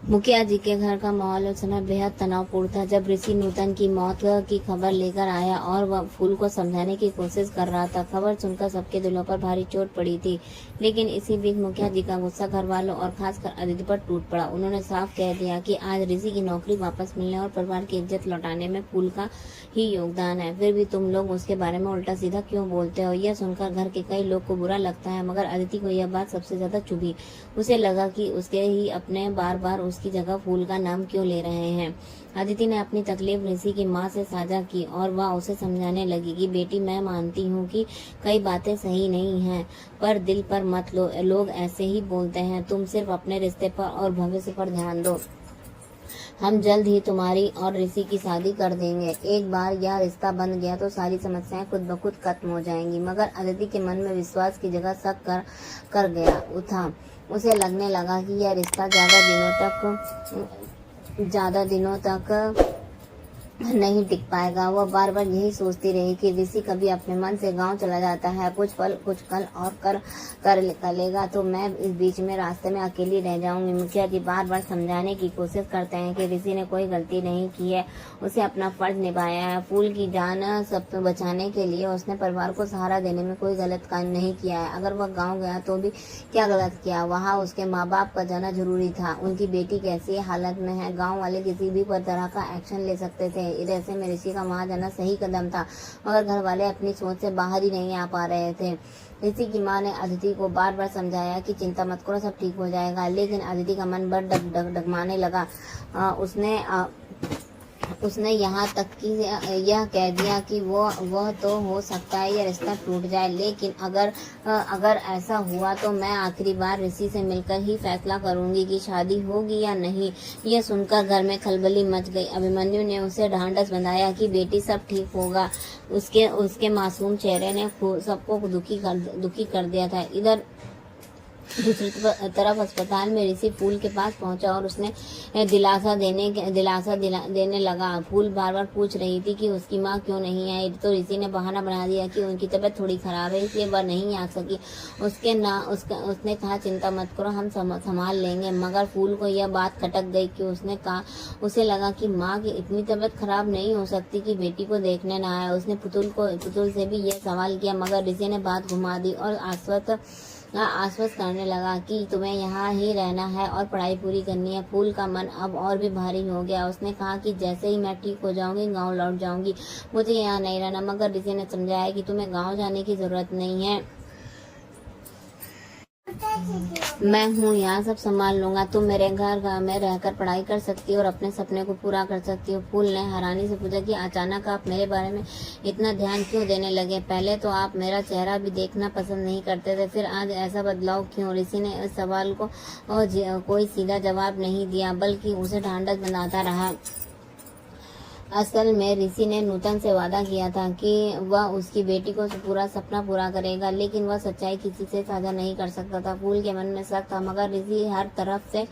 मुखिया जी के घर का माहौल उस समय बेहद तनावपूर्ण था। जब ऋषि नूतन की मौत की खबर लेकर आया और वह फूल को समझाने की कोशिश कर रहा था। खबर सुनकर सबके दिलों पर भारी चोट पड़ी थी, लेकिन इसी बीच मुखिया जी का गुस्सा घर वालों और खासकर अदिति पर टूट पड़ा। उन्होंने साफ कह दिया कि आज ऋषि की नौकरी वापस मिलने और परिवार की इज्जत लौटाने में फूल का ही योगदान है। फिर भी तुम लोग उसके बारे में उल्टा सीधा क्यों बोलते हो? यह सुनकर घर के कई लोग को बुरा लगता है, मगर अदिति को यह बात सबसे ज्यादा चुभी। उसे लगा कि उसके ही अपने बार बार उसकी जगह फूल का नाम क्यों ले रहे हैं। अदिति ने अपनी तकलीफ ऋषि की माँ से साझा की और वह उसे समझाने लगी कि बेटी, मैं मानती हूँ कि कई बातें सही नहीं हैं, पर दिल पर मत लो। लोग ऐसे ही बोलते हैं। तुम सिर्फ अपने रिश्ते पर और भविष्य पर ध्यान दो। हम जल्द ही तुम्हारी और ऋषि की शादी कर देंगे। एक बार यह रिश्ता बन गया तो सारी समस्याएं खुद ब खुद खत्म हो जाएंगी। मगर अदिति के मन में विश्वास की जगह शक कर गया था। उसे लगने लगा कि यह रिश्ता ज्यादा दिनों तक नहीं टिक पाएगा। वह बार बार यही सोचती रही कि ऋषि कभी अपने मन से गांव चला जाता है, कुछ पल कुछ कल और कर लेगा तो मैं इस बीच में रास्ते में अकेली रह जाऊंगी। मुखिया जी बार बार समझाने की कोशिश करते हैं कि ऋषि ने कोई गलती नहीं की है, उसे अपना फर्ज निभाया है। फूल की जान सब बचाने के लिए उसने परिवार को सहारा देने में कोई गलत काम नहीं किया है। अगर वह गाँव गया तो भी क्या गलत किया? वहाँ उसके माँ बाप का जाना जरूरी था। उनकी बेटी कैसी हालत में है, गाँव वाले किसी भी तरह का एक्शन ले सकते थे। ऐसे में ऋषि का वहां जाना सही कदम था, मगर घर वाले अपनी सोच से बाहर ही नहीं आ पा रहे थे। ऋषि की मां ने अदिति को बार बार समझाया कि चिंता मत करो, सब ठीक हो जाएगा, लेकिन अदिति का मन बड़ डगमगाने लगा। उसने यहाँ तक कि यह कह दिया कि वह तो हो सकता है यह रिश्ता टूट जाए, लेकिन अगर ऐसा हुआ तो मैं आखिरी बार ऋषि से मिलकर ही फैसला करूंगी कि शादी होगी या नहीं। यह सुनकर घर में खलबली मच गई। अभिमन्यु ने उसे ढांढस बंधाया कि बेटी सब ठीक होगा। उसके मासूम चेहरे ने सबको दुखी कर दिया था। इधर दूसरी तरफ अस्पताल में ऋषि फूल के पास पहुंचा और उसने दिलासा देने लगा। फूल बार बार पूछ रही थी कि उसकी माँ क्यों नहीं आई, तो ऋषि ने बहाना बना दिया कि उनकी तबीयत थोड़ी खराब है, इसलिए वह नहीं आ सकी। उसने कहा चिंता मत करो, हम संभाल लेंगे। मगर फूल को यह बात खटक गई कि उसे लगा कि माँ की इतनी तबीयत खराब नहीं हो सकती कि बेटी को देखने न आए। उसने पुतुल से भी यह सवाल किया, मगर ऋषि ने बात घुमा दी और आश्वस्त करने लगा कि तुम्हें यहाँ ही रहना है और पढ़ाई पूरी करनी है। फूल का मन अब और भी भारी हो गया। उसने कहा कि जैसे ही मैं ठीक हो जाऊंगी गांव लौट जाऊंगी, मुझे यहाँ नहीं रहना। मगर ऋषि ने समझाया कि तुम्हें गांव जाने की जरूरत नहीं है, मैं हूँ, यहाँ सब संभाल लूंगा। तुम मेरे घर में रहकर पढ़ाई कर सकती हो और अपने सपने को पूरा कर सकती हो। फूल ने हैरानी से पूछा कि अचानक आप मेरे बारे में इतना ध्यान क्यों देने लगे? पहले तो आप मेरा चेहरा भी देखना पसंद नहीं करते थे, फिर आज ऐसा बदलाव क्यों? ऋषि ने इस सवाल को कोई सीधा जवाब नहीं दिया, बल्कि उसे ढांढस बनाता रहा। असल में ऋषि ने नूतन से वादा किया था कि वह उसकी बेटी को पूरा सपना पूरा करेगा, लेकिन वह सच्चाई किसी से साझा नहीं कर सकता था। फूल के मन में शक था, मगर ऋषि हर तरफ से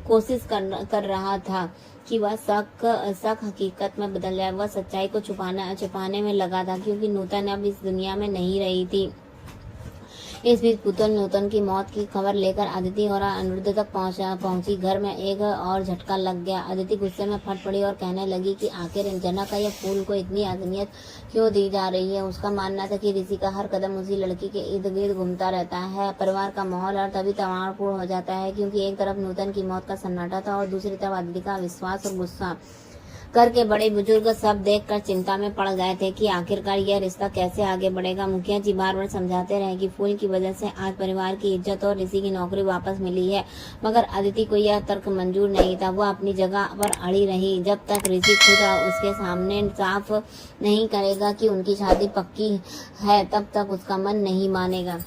कोशिश कर रहा था कि वह शक हकीकत में बदल जाए। वह सच्चाई को छुपाने में लगा था, क्योंकि नूतन अब इस दुनिया में नहीं रही थी। इस बीच पुतुल नूतन की मौत की खबर लेकर अदिति और अनिरुद्ध तक पहुंची। घर में एक और झटका लग गया। अदिति गुस्से में फट पड़ी और कहने लगी कि आखिर जनक या फूल को इतनी अहमियत क्यों दी जा रही है? उसका मानना था कि ऋषि का हर कदम उसी लड़की के इर्द गिर्द घूमता रहता है। परिवार का माहौल और तभी तनावपूर्ण हो जाता है, क्योंकि एक तरफ नूतन की मौत का सन्नाटा था और दूसरी तरफ अदिति का विश्वास और गुस्सा। करके बड़े बुजुर्ग सब देखकर चिंता में पड़ गए थे कि आखिरकार यह रिश्ता कैसे आगे बढ़ेगा। मुखिया जी बार बार समझाते रहे कि फूल की वजह से आज परिवार की इज्जत और ऋषि की नौकरी वापस मिली है, मगर अदिति को यह तर्क मंजूर नहीं था। वह अपनी जगह पर अड़ी रही। जब तक ऋषि खुद उसके सामने साफ नहीं करेगा कि उनकी शादी पक्की है, तब तक उसका मन नहीं मानेगा।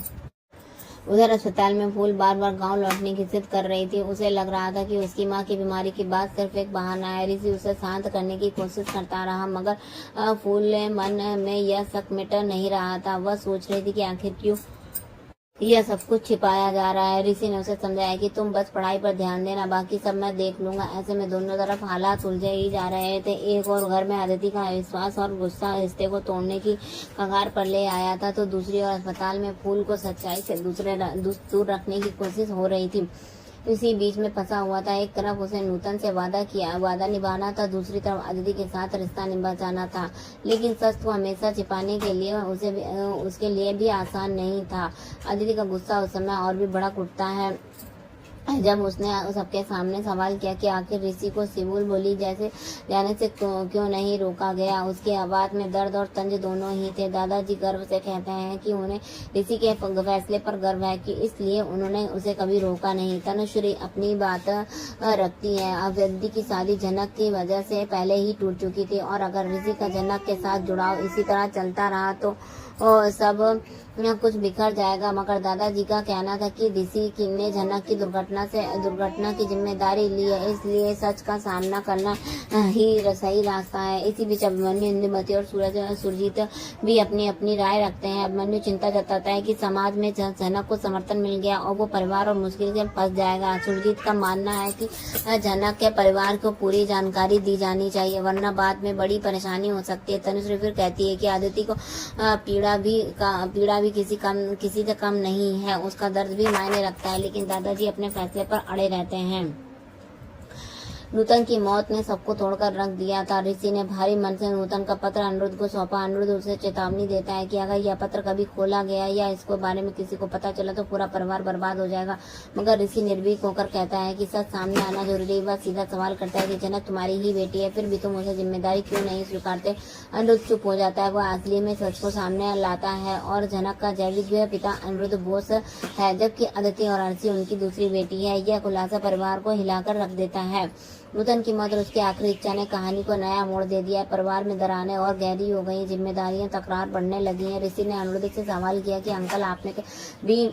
उधर अस्पताल में फूल बार बार गांव लौटने की जिद कर रही थी। उसे लग रहा था कि उसकी मां की बीमारी की बात सिर्फ एक बहाना है। ऋषि उसे शांत करने की कोशिश करता रहा, मगर फूल मन में यह शक मिट नहीं रहा था। वह सोच रही थी कि आखिर क्यों यह सब कुछ छिपाया जा रहा है। ऋषि ने उसे समझाया कि तुम बस पढ़ाई पर ध्यान देना, बाकी सब मैं देख लूंगा। ऐसे में दोनों तरफ हालात उलझे ही जा रहे थे। एक और घर में अदिति का विश्वास और गुस्सा रिश्ते को तोड़ने की कगार पर ले आया था, तो दूसरी ओर अस्पताल में फूल को सच्चाई से दूर रखने की कोशिश हो रही थी। इसी बीच में फंसा हुआ था। एक तरफ उसे नूतन से वादा निभाना था, दूसरी तरफ अदिति के साथ रिश्ता निभाना था। लेकिन सच को हमेशा छिपाने के लिए उसके लिए भी आसान नहीं था। अदिति का गुस्सा उस समय और भी भड़क उठता है जब उसने सबके सामने सवाल किया कि आखिर ऋषि को सिबुल बोली जैसे जाने से क्यों नहीं रोका गया। उसकी आवाज में दर्द और तंज दोनों ही थे। दादाजी गर्व से कहते हैं कि उन्हें ऋषि के फैसले पर गर्व है कि इसलिए उन्होंने उसे कभी रोका नहीं। तनुश्री अपनी बात रखती है। अब अदिति की शादी जनक की वजह से पहले ही टूट चुकी थी और अगर ऋषि का जनक के साथ जुड़ाव इसी तरह चलता रहा तो सब कुछ बिखर जाएगा। मगर दादाजी का कहना था कि ऋषि ने जनक की दुर्घटना की जिम्मेदारी ली है, इसलिए सच का सामना करना ही सही रास्ता है। इसी बीच अभिमन्यु, इंदुमती और सुरजीत भी अपनी अपनी राय रखते हैं। अभिमन्यु चिंता जताता है कि समाज में जनक को समर्थन मिल गया और वो परिवार और मुश्किल से फंस जाएगा। सुरजीत का मानना है कि जनक के परिवार को पूरी जानकारी दी जानी चाहिए, वरना बाद में बड़ी परेशानी हो सकती है। तनुश्री फिर कहती है कि अदिति को पीड़ा भी किसी से कम नहीं है, उसका दर्द भी मायने रखता है। लेकिन दादाजी अपने फैसले पर अड़े रहते हैं। नूतन की मौत ने सबको तोड़कर रख दिया था। ऋषि ने भारी मन से नूतन का पत्र अनिरुद्ध को सौंपा। अनिरुद्ध उसे चेतावनी देता है कि अगर यह पत्र कभी खोला गया या इसके बारे में किसी को पता चला तो पूरा परिवार बर्बाद हो जाएगा। मगर ऋषि निर्भीक होकर कहता है कि सच सामने आना जरूरी है। वह सीधा सवाल करता है कि जनक तुम्हारी ही बेटी है, फिर भी तुम उसे जिम्मेदारी क्यों नहीं स्वीकारते। अनिरुद्ध चुप हो जाता है। वह असली में सच को सामने लाता है और जनक का जैविक पिता अनिरुद्ध बोस है, जबकि अदिति और अर्शी उनकी दूसरी बेटी है। यह खुलासा परिवार को हिलाकर रख देता है। नूतन की मौत और उसकी आखिरी इच्छा ने कहानी को नया मोड़ दे दिया है। परिवार में दरारें और गहरी हो गई, जिम्मेदारियां तकरार बढ़ने लगी हैं। ऋषि ने अनिरुद्ध से सवाल किया कि अंकल आपने भी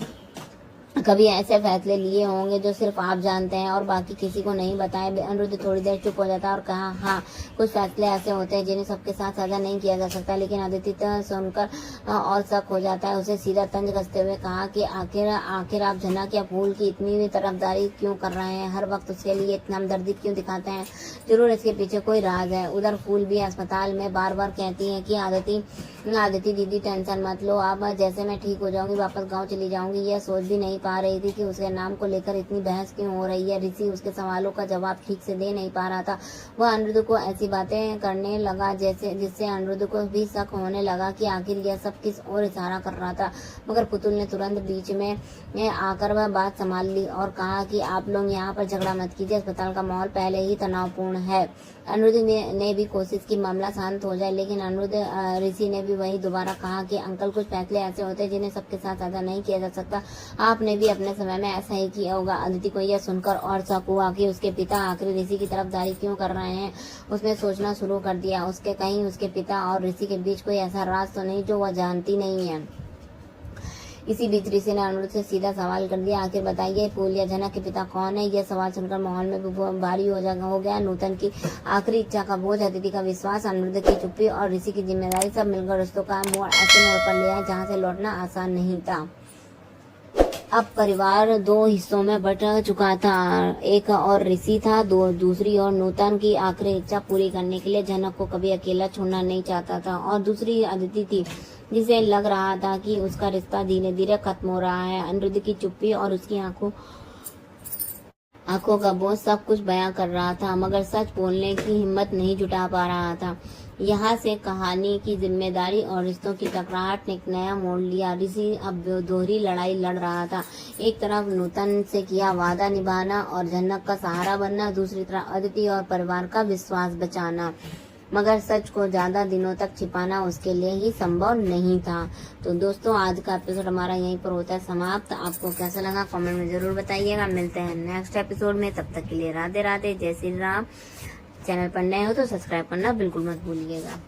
कभी ऐसे फैसले लिए होंगे जो सिर्फ आप जानते हैं और बाकी किसी को नहीं बताए। अनिरुद्ध थोड़ी देर चुप हो जाता और कहा, हाँ, कुछ फैसले ऐसे होते हैं जिन्हें सबके साथ साझा नहीं किया जा सकता। लेकिन अदिति सुनकर और शक हो जाता है। उसे सीधा तंज कसते हुए कहा कि आखिर आप जनक या फूल की इतनी भी तरफदारी क्यों कर रहे हैं, हर वक्त उसके लिए इतना हमदर्दी क्यों दिखाते हैं। जरूर इसके पीछे कोई राज है। उधर फूल भी अस्पताल में बार बार कहती है कि आदिति दीदी टेंशन मत लो, अब जैसे मैं ठीक हो जाऊंगी वापस गाँव चली जाऊंगी। यह सोच भी नहीं पा रही थी कि उसके नाम को लेकर इतनी बहस क्यों हो रही है। ऋषि उसके सवालों का जवाब ठीक से दे नहीं पा रहा था। वह अनिरुद्ध को ऐसी बातें करने लगा जिससे अनिरुद्ध को भी शक होने लगा कि आखिर यह सब किस ओर इशारा कर रहा था। मगर पुतुल ने तुरंत बीच में आकर वह बात संभाल ली और कहा कि आप लोग यहाँ पर झगड़ा मत कीजिए, अस्पताल का माहौल पहले ही तनावपूर्ण है। अनिरुद्ध ने भी कोशिश की मामला शांत हो जाए, लेकिन ऋषि ने भी वही दोबारा कहा कि अंकल कुछ फैसले ऐसे होते हैं जिन्हें सबके साथ साझा नहीं किया जा सकता। आपने भी अपने समय में ऐसा ही किया होगा। अदिति को यह सुनकर और शक हुआ कि उसके पिता आखिर ऋषि की तरफदारी क्यों कर रहे हैं। उसने सोचना शुरू कर दिया, कहीं उसके पिता और ऋषि के बीच कोई ऐसा राज तो नहीं जो वह जानती नहीं है। इसी बीच ऋषि ने अनिरुद्ध से सीधा सवाल कर दिया, आखिर बताइए फूल या जनक के पिता कौन है। यह सवाल सुनकर माहौल में भारी हो गया। नूतन की आखिरी इच्छा का बोझ, अदिति का विश्वास, अनिरुद्ध की चुप्पी और ऋषि की जिम्मेदारी सब मिलकर रिश्तों का ऐसे मोड़ पर ले आए जहाँ से लौटना आसान नहीं था। अब परिवार दो हिस्सों में बट चुका था। एक और ऋषि था, दूसरी और नूतन की आखिरी इच्छा पूरी करने के लिए जनक को कभी अकेला छोड़ना नहीं चाहता था। और दूसरी अदिति थी, जिसे लग रहा था कि उसका रिश्ता धीरे धीरे खत्म हो रहा है। अनिरुद्ध की चुप्पी और उसकी आंखों का बोझ सब कुछ बयां कर रहा था, मगर सच बोलने की हिम्मत नहीं जुटा पा रहा था। यहाँ से कहानी की जिम्मेदारी और रिश्तों की टकराहट ने एक नया मोड़ लिया। ऋषि अब दोहरी लड़ाई लड़ रहा था। एक तरफ नूतन से किया वादा निभाना और जनक का सहारा बनना, दूसरी तरफ अदिति और परिवार का विश्वास बचाना। मगर सच को ज्यादा दिनों तक छिपाना उसके लिए ही संभव नहीं था। तो दोस्तों, आज का एपिसोड हमारा यहीं पर होता है समाप्त। आपको कैसा लगा कमेंट में जरूर बताइएगा। मिलते हैं नेक्स्ट एपिसोड में, तब तक के लिए राधे राधे, जय श्री राम। चैनल पर नए हो तो सब्सक्राइब करना बिल्कुल मत भूलिएगा।